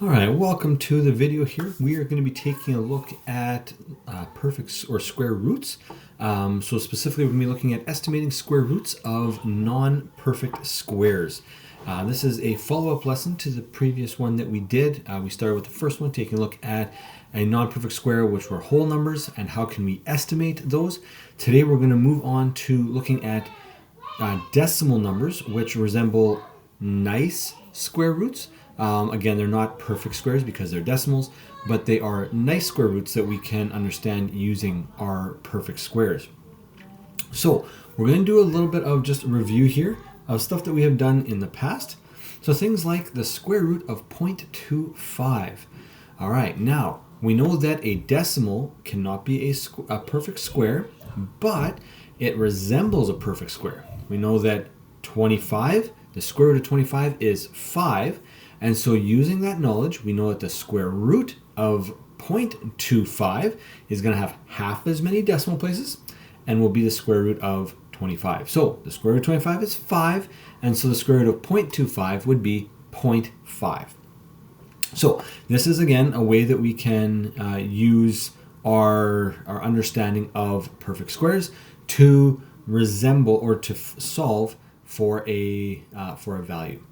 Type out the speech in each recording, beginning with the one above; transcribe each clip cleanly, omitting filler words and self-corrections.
All right, welcome to the video here. We are going to be taking a look at perfect or square roots. So specifically, we're going to be looking at estimating square roots of non-perfect squares. This is a follow-up lesson to the previous one that we did. We started with the first one, taking a look at a non-perfect square, which were whole numbers, and how can we estimate those. Today, we're going to move on to looking at decimal numbers, which resemble nice square roots. Again, they're not perfect squares because they're decimals, but they are nice square roots that we can understand using our perfect squares. So we're going to do a little bit of just a review here of stuff that we have done in the past. So things like the square root of 0.25. All right, now we know that a decimal cannot be a perfect square, but it resembles a perfect square. We know that 25, the square root of 25 is 5. And so using that knowledge, we know that the square root of 0.25 is going to have half as many decimal places and will be the square root of 25. So the square root of 25 is 5, and so the square root of 0.25 would be 0.5. So this is, again, a way that we can use our understanding of perfect squares to resemble or to solve for a value.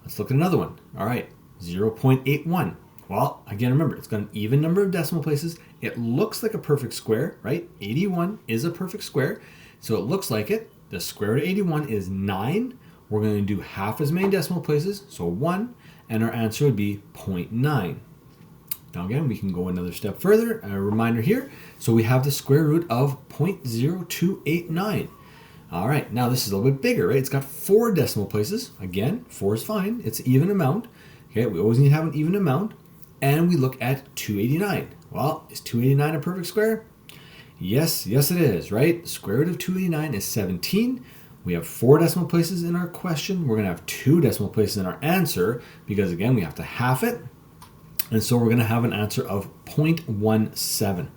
Let's look at another one. All right, 0.81. Well, again, remember, it's got an even number of decimal places. It looks like a perfect square, right? 81 is a perfect square, so it looks like it. The square root of 81 is 9. We're going to do half as many decimal places, so 1, and our answer would be 0.9. Now again, we can go another step further. A reminder here. So we have the square root of 0.0289. All right, now this is a little bit bigger, right? It's got 4 decimal places. Again, 4 is fine. It's an even amount. Okay, we always need to have an even amount. And we look at 289. Well, is 289 a perfect square? Yes, it is, right? The square root of 289 is 17. We have 4 decimal places in our question. We're going to have 2 decimal places in our answer because, again, we have to half it. And so we're going to have an answer of 0.17.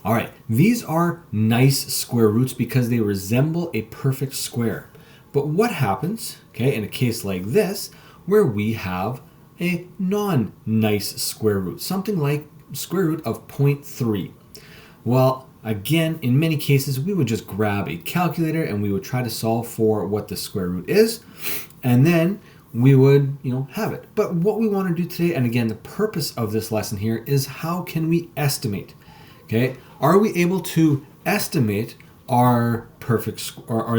All right, these are nice square roots because they resemble a perfect square. But what happens, okay, in a case like this, where we have a non-nice square root, something like square root of 0.3? Well, again, in many cases, we would just grab a calculator and we would try to solve for what the square root is, and then we would, have it. But what we want to do today, and again, the purpose of this lesson here is how can we estimate? Okay, are we able to estimate our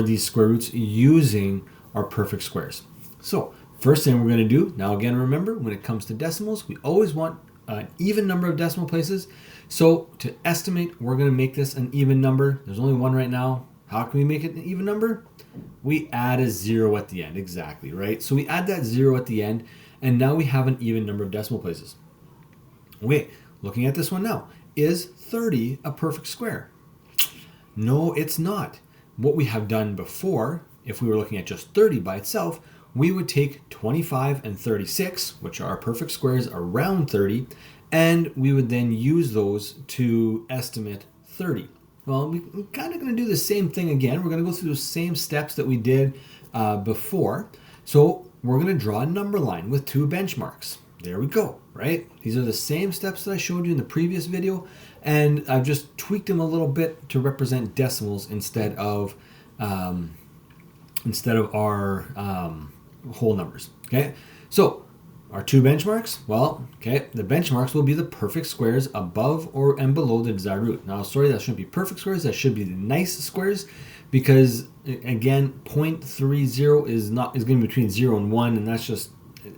these square roots using our perfect squares? So first thing we're going to do, now again, remember, when it comes to decimals, we always want an even number of decimal places. So to estimate, we're going to make this an even number. There's only one right now. How can we make it an even number? We add a 0 at the end, exactly, right? So we add that 0 at the end, and now we have an even number of decimal places. Okay, looking at this one now. Is 30 a perfect square? No, it's not. What we have done before, if we were looking at just 30 by itself, we would take 25 and 36, which are perfect squares around 30, and we would then use those to estimate 30. Well, we're kind of going to do the same thing again. We're going to go through those same steps that we did before. So we're going to draw a number line with 2 benchmarks. There we go, right? These are the same steps that I showed you in the previous video, and I've just tweaked them a little bit to represent decimals instead of our whole numbers. Okay, so our 2 benchmarks. Well, okay, the benchmarks will be the perfect squares above and below the desired root. Now, sorry, that shouldn't be perfect squares. That should be the nice squares, because again, 0.30 is going to be between 0 and 1, and that's just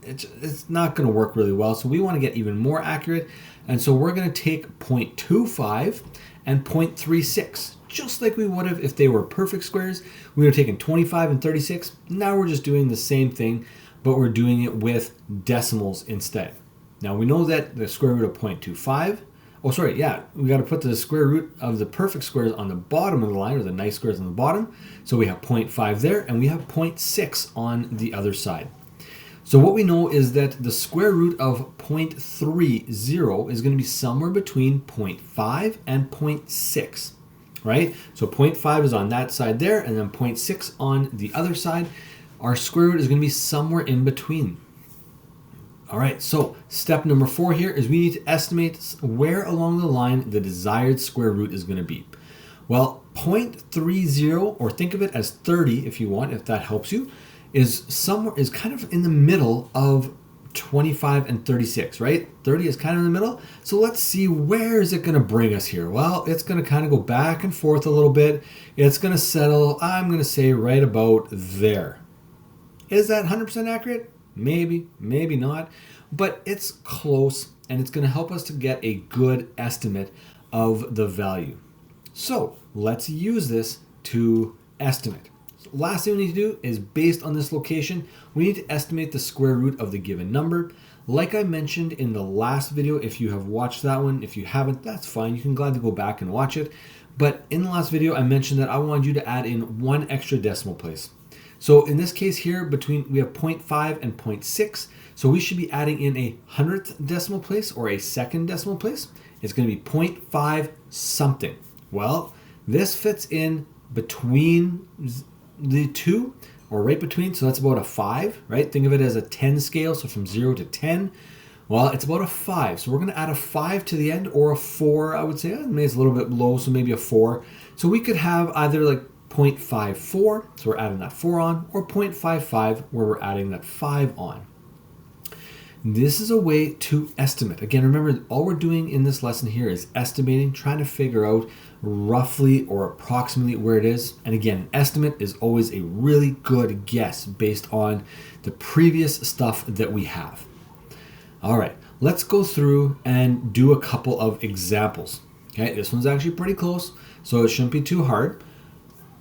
it's not going to work really well. So we want to get even more accurate, and so we're going to take 0.25 and 0.36, just like we would have if they were perfect squares. We would have taken 25 and 36. Now we're just doing the same thing, but we're doing it with decimals instead. Now we know that the square root of 0.25, we got to put the square root of the perfect squares on the bottom of the line, or the nice squares on the bottom. So we have 0.5 there, and we have 0.6 on the other side. So what we know is that the square root of 0.30 is going to be somewhere between 0.5 and 0.6, right? So 0.5 is on that side there, and then 0.6 on the other side. Our square root is going to be somewhere in between. All right, so step number 4 here is we need to estimate where along the line the desired square root is going to be. Well, 0.30, or think of it as 30 if you want, if that helps you, is kind of in the middle of 25 and 36, right? 30 is kind of in the middle. So let's see, where is it going to bring us here? Well, it's going to kind of go back and forth a little bit. It's going to settle, I'm going to say, right about there. Is that 100% accurate? Maybe, maybe not, but it's close, and it's going to help us to get a good estimate of the value. So let's use this to estimate. So last thing we need to do is, based on this location, we need to estimate the square root of the given number. Like I mentioned in the last video, if you have watched that one, if you haven't, that's fine. You can gladly go back and watch it. But in the last video, I mentioned that I wanted you to add in one extra decimal place. So in this case here, we have 0.5 and 0.6. So we should be adding in a 100th decimal place or a second decimal place. It's going to be 0.5 something. Well, this fits in between the two, or right between, so that's about a 5, right? Think of it as a 10 scale, so from 0 to 10. Well, it's about a 5, so we're going to add a 5 to the end, or a 4, I would say. Maybe it's a little bit low, so maybe a 4. So we could have either like 0.54, so we're adding that 4 on, or 0.55, where we're adding that 5 on. This is a way to estimate. Again, remember, all we're doing in this lesson here is estimating, trying to figure out roughly or approximately where it is. And again, an estimate is always a really good guess based on the previous stuff that we have. All right, let's go through and do a couple of examples. Okay, this one's actually pretty close, so it shouldn't be too hard.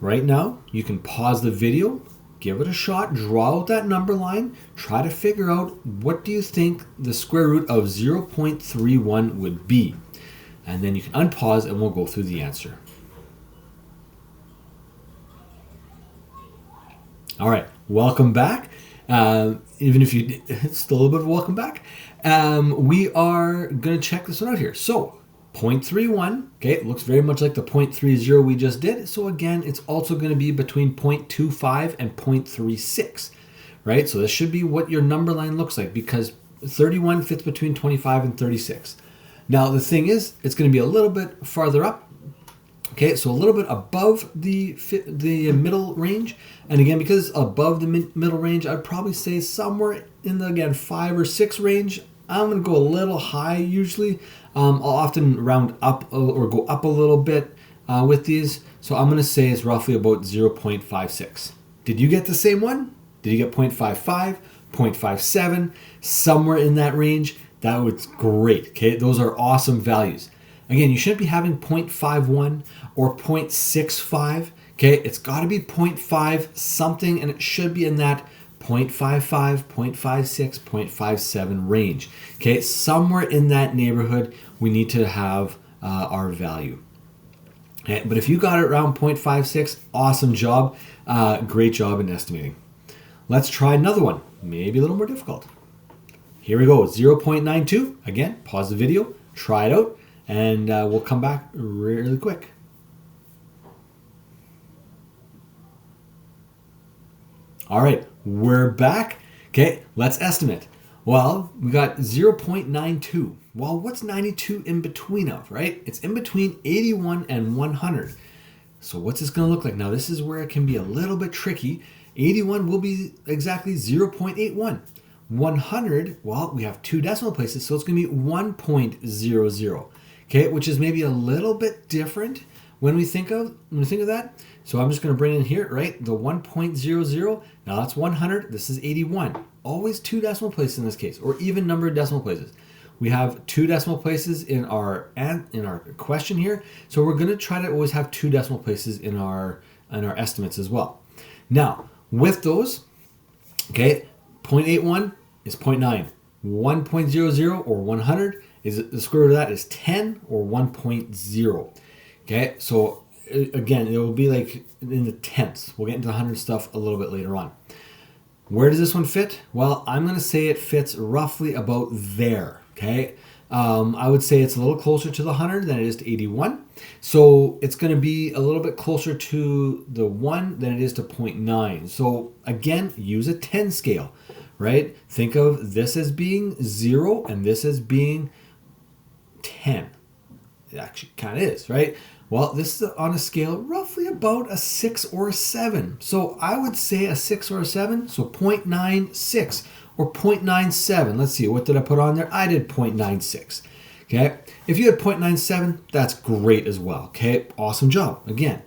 Right now, you can pause the video, give it a shot, draw out that number line, try to figure out what do you think the square root of 0.31 would be. And then you can unpause and we'll go through the answer. All right, welcome back. Even if it's still a little bit of a welcome back. We are going to check this one out here. So 0.31, okay, it looks very much like the 0.30 we just did. So again, it's also going to be between 0.25 and 0.36, right? So this should be what your number line looks like, because 31 fits between 25 and 36. Now the thing is, it's going to be a little bit farther up. Okay, so a little bit above the middle range. And again, because it's above the middle range, I'd probably say somewhere in the, again, 5 or 6 range. I'm going to go a little high usually. I'll often round up or go up a little bit with these. So I'm going to say it's roughly about 0.56. Did you get the same one? Did you get 0.55, 0.57, somewhere in that range? That was great. Okay, those are awesome values. Again, you shouldn't be having 0.51 or 0.65. Okay, it's got to be 0.5 something, and it should be in that 0.55, 0.56, 0.57 range. Okay, somewhere in that neighborhood, we need to have our value. Okay, but if you got it around 0.56, awesome job. Great job in estimating. Let's try another one, maybe a little more difficult. Here we go, 0.92. Again, pause the video, try it out, and we'll come back really quick. All right, we're back. Okay, let's estimate. Well, we got 0.92. Well, what's 92 in between of, right? It's in between 81 and 100. So what's this going to look like? Now, this is where it can be a little bit tricky. 81 will be exactly 0.81. 100, well, we have 2 decimal places, so it's going to be 1.00. Okay, which is maybe a little bit different when we think of that. So I'm just going to bring in here, right, the 1.00. Now that's 100. This is 81. Always 2 decimal places in this case, or even numbered decimal places. We have 2 decimal places in our question here, so we're going to try to always have 2 decimal places in our estimates as well. Now with those, okay, 0.81 is 0.9. 1.00 or 100 is the square root of that is 10 or 1.0. Okay, so again, it will be like in the tenths. We'll get into the 100 stuff a little bit later on. Where does this one fit? Well, I'm going to say it fits roughly about there. Okay, I would say it's a little closer to the 100 than it is to 81. So it's going to be a little bit closer to the 1 than it is to 0.9. So again, use a 10 scale. right? Think of this as being 0 and this as being 10. It actually kind of is, right? Well, this is on a scale roughly about a 6 or a 7. So I would say a 6 or a 7, so 0.96 or 0.97. Let's see, what did I put on there? I did 0.96. Okay, if you had 0.97, that's great as well. Okay, awesome job. Again,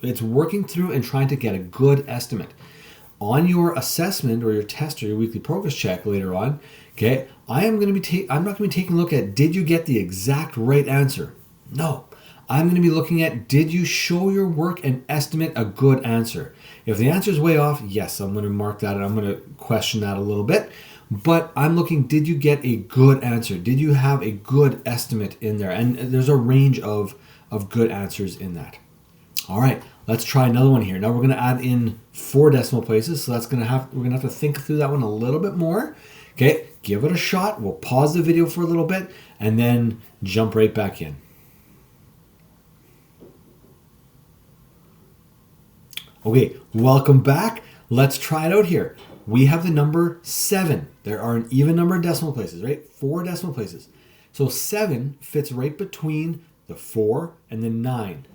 it's working through and trying to get a good estimate. On your assessment or your test or your weekly progress check later on, okay, I'm not going to be taking a look at did you get the exact right answer. No, I'm going to be looking at did you show your work and estimate a good answer. If the answer is way off, yes, I'm going to mark that and I'm going to question that a little bit. But I'm looking, did you get a good answer? Did you have a good estimate in there? And there's a range of good answers in that. All right, let's try another one here. Now we're going to add in 4 decimal places, so we're going to have to think through that one a little bit more. Okay, give it a shot. We'll pause the video for a little bit and then jump right back in. Okay, welcome back. Let's try it out here. We have the number 7. There are an even number of decimal places, right? 4 decimal places. So 7 fits right between the 4 and the 9.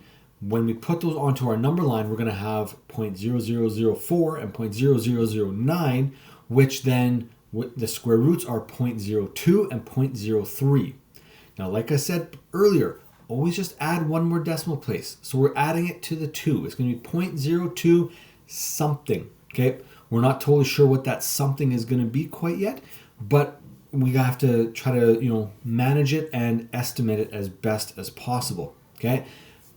When we put those onto our number line, we're going to have 0.0004 and 0.0009, which then the square roots are 0.02 and 0.03. Now, like I said earlier, always just add one more decimal place. So we're adding it to the 2. It's going to be 0.02 something, okay? We're not totally sure what that something is going to be quite yet, but we have to try to, manage it and estimate it as best as possible, okay?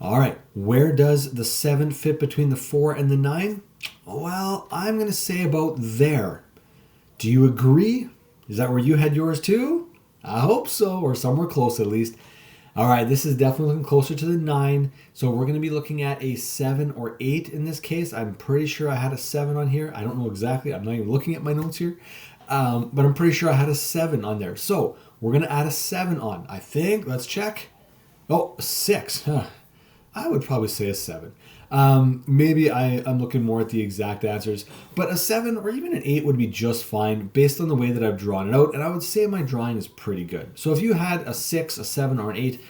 All right, where does the 7 fit between the 4 and the 9? Well, I'm going to say about there. Do you agree? Is that where you had yours too? I hope so, or somewhere close at least. All right, this is definitely looking closer to the 9. So we're going to be looking at a 7 or 8 in this case. I'm pretty sure I had a 7 on here. I don't know exactly. I'm not even looking at my notes here. But I'm pretty sure I had a 7 on there. So we're going to add a 7 on. I think, let's check. Oh, 6. Huh. I would probably say a 7. Maybe I'm looking more at the exact answers, but a 7 or even an 8 would be just fine based on the way that I've drawn it out, and I would say my drawing is pretty good. So if you had a 6, a 7, or an 8,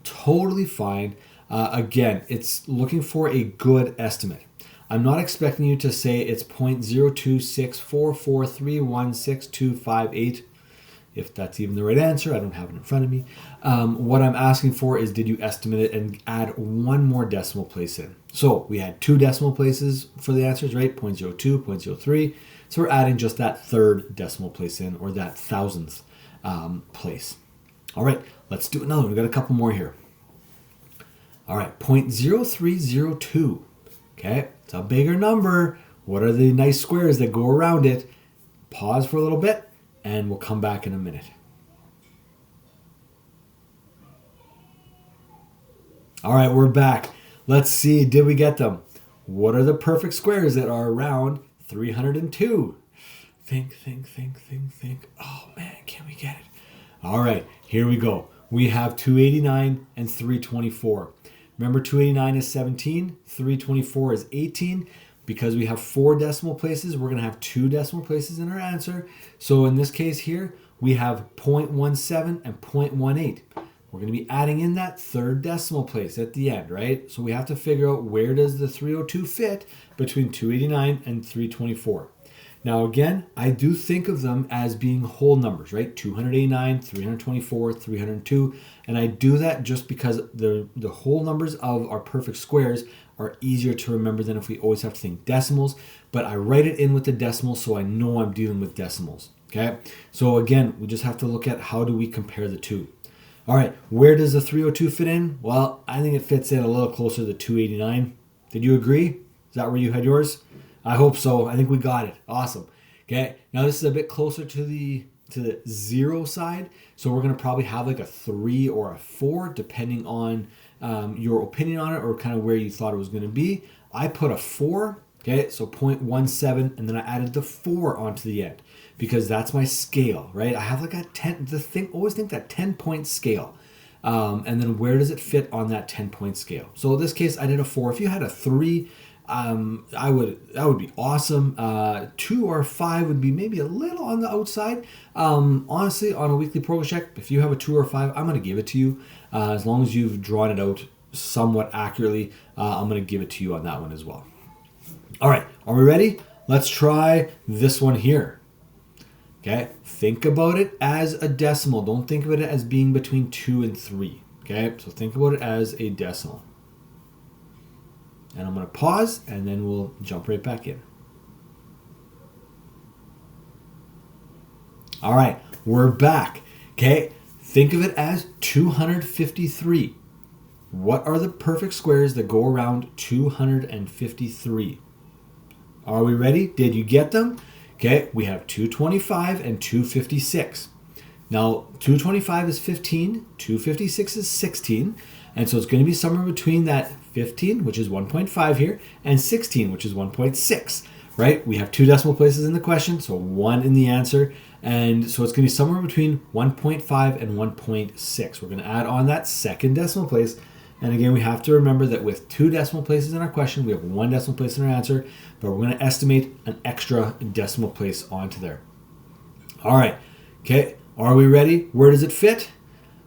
totally fine. Again, it's looking for a good estimate. I'm not expecting you to say it's 0.02644316258. If that's even the right answer, I don't have it in front of me. What I'm asking for is, did you estimate it and add one more decimal place in? So we had 2 decimal places for the answers, right? 0.02, 0.03. So we're adding just that 3rd decimal place in, or that 1,000th place. All right, let's do another one. We've got a couple more here. All right, 0.0302. Okay, it's a bigger number. What are the nice squares that go around it? Pause for a little bit, and we'll come back in a minute. All right, we're back. Let's see, did we get them? What are the perfect squares that are around 302? Think. Oh man, can we get it? All right, here we go. We have 289 and 324. Remember, 289 is 17, 324 is 18. Because we have 4 decimal places, we're going to have 2 decimal places in our answer. So in this case here, we have 0.17 and 0.18. We're going to be adding in that 3rd decimal place at the end, right? So we have to figure out, where does the 302 fit between 289 and 324. Now again, I do think of them as being whole numbers, right? 289, 324, 302. And I do that just because the whole numbers of our perfect squares are easier to remember than if we always have to think decimals. But I write it in with the decimals so I know I'm dealing with decimals, okay? So again, we just have to look at how do we compare the two. All right, where does the 302 fit in? Well, I think it fits in a little closer to 289. Did you agree? Is that where you had yours? I hope so. I think we got it. Awesome. Okay, now this is a bit closer to the 0 side, so we're going to probably have like a 3 or a 4 depending on your opinion on it, or kind of where you thought it was going to be. I put a 4, okay, so 0.17, and then I added the 4 onto the end because that's my scale, right? I have like a 10, always think that 10-point scale. And then where does it fit on that 10-point scale? So in this case, I did a 4. If you had a 3, that would be awesome. 2 or 5 would be maybe a little on the outside. Honestly, on a weekly progress check, if you have a 2 or 5, I'm going to give it to you. As long as you've drawn it out somewhat accurately, I'm going to give it to you on that one as well. All right, are we ready? Let's try this one here. Okay, think about it as a decimal. Don't think of it as being between 2 and 3. Okay, so think about it as a decimal. And I'm going to pause, and then we'll jump right back in. All right, we're back. Okay, think of it as 253. What are the perfect squares that go around 253? Are we ready? Did you get them? Okay, we have 225 and 256. Now, 225 is 15, 256 is 16, and so it's going to be somewhere between that 15, which is 1.5 here, and 16, which is 1.6, right? We have 2 decimal places in the question, so 1 in the answer, and so it's going to be somewhere between 1.5 and 1.6. We're going to add on that second decimal place, and again, we have to remember that with 2 decimal places in our question, we have 1 decimal place in our answer, but we're going to estimate an extra decimal place onto there. All right, okay. Are we ready? Where does it fit?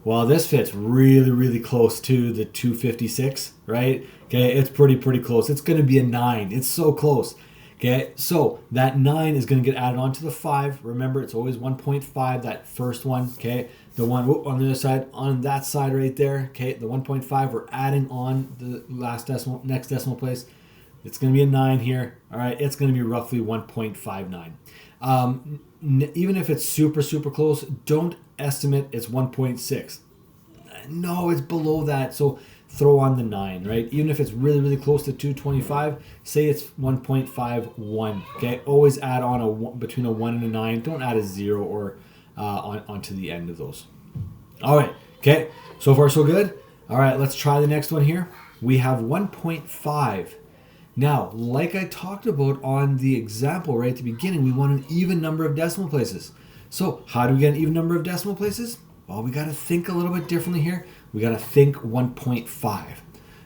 Well, this fits really, really close to the 256, right? Okay, it's pretty close. It's going to be a 9. It's so close. Okay, so that 9 is going to get added on to the 5. Remember, it's always 1.5, that first one. Okay, the one on the other side, on that side right there. Okay, the 1.5, we're adding on the next decimal place. It's going to be a 9 here. All right, it's going to be roughly 1.59. Even if it's super close, don't estimate it's 1.6. No, it's below that, so throw on the 9, right? Even if it's really close to 225, say it's 1.51. Okay, always add on between a 1 and a 9. Don't add a 0 or onto the end of those. All right, okay, so far so good. All right, let's try the next one here. We have 1.5. Now, like I talked about on the example right at the beginning, we want an even number of decimal places. So how do we get an even number of decimal places? Well, we got to think a little bit differently here. We got to think 1.5.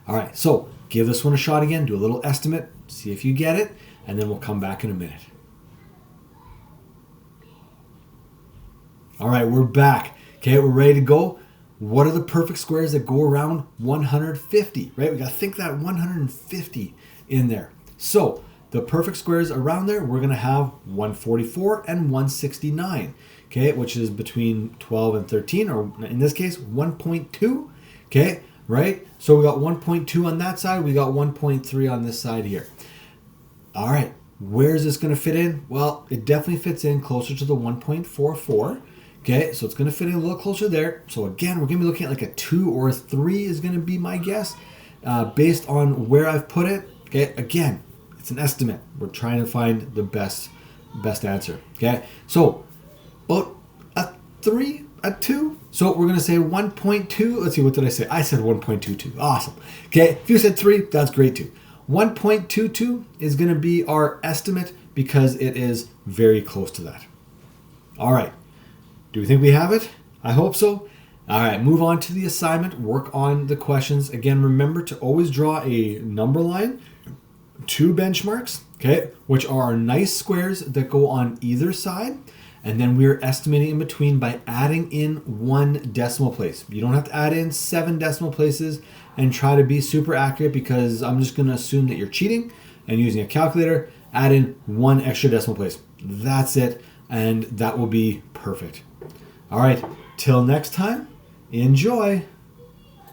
All right, so give this one a shot again. Do a little estimate. See if you get it. And then we'll come back in a minute. All right, we're back. Okay, we're ready to go. What are the perfect squares that go around 150, right? We got to think that 150 in there. So the perfect squares around there, we're going to have 144 and 169, okay, which is between 12 and 13, or in this case, 1.2, okay, right? So we got 1.2 on that side, we got 1.3 on this side here. All right, where is this going to fit in? Well, it definitely fits in closer to the 1.44, okay, so it's going to fit in a little closer there. So again, we're going to be looking at like a 2 or a 3 is going to be my guess, based on where I've put it. Okay, again, it's an estimate. We're trying to find the best answer. Okay, so about a 3, a 2. So we're going to say 1.2. Let's see, what did I say? I said 1.22. Awesome. Okay, if you said 3, that's great too. 1.22 is going to be our estimate because it is very close to that. All right, do we think we have it? I hope so. All right, move on to the assignment. Work on the questions. Again, remember to always draw a number line, 2 benchmarks, okay, which are our nice squares that go on either side. And then we're estimating in between by adding in 1 decimal place. You don't have to add in 7 decimal places and try to be super accurate, because I'm just going to assume that you're cheating and using a calculator. Add in 1 extra decimal place. That's it, and that will be perfect. All right, till next time, enjoy.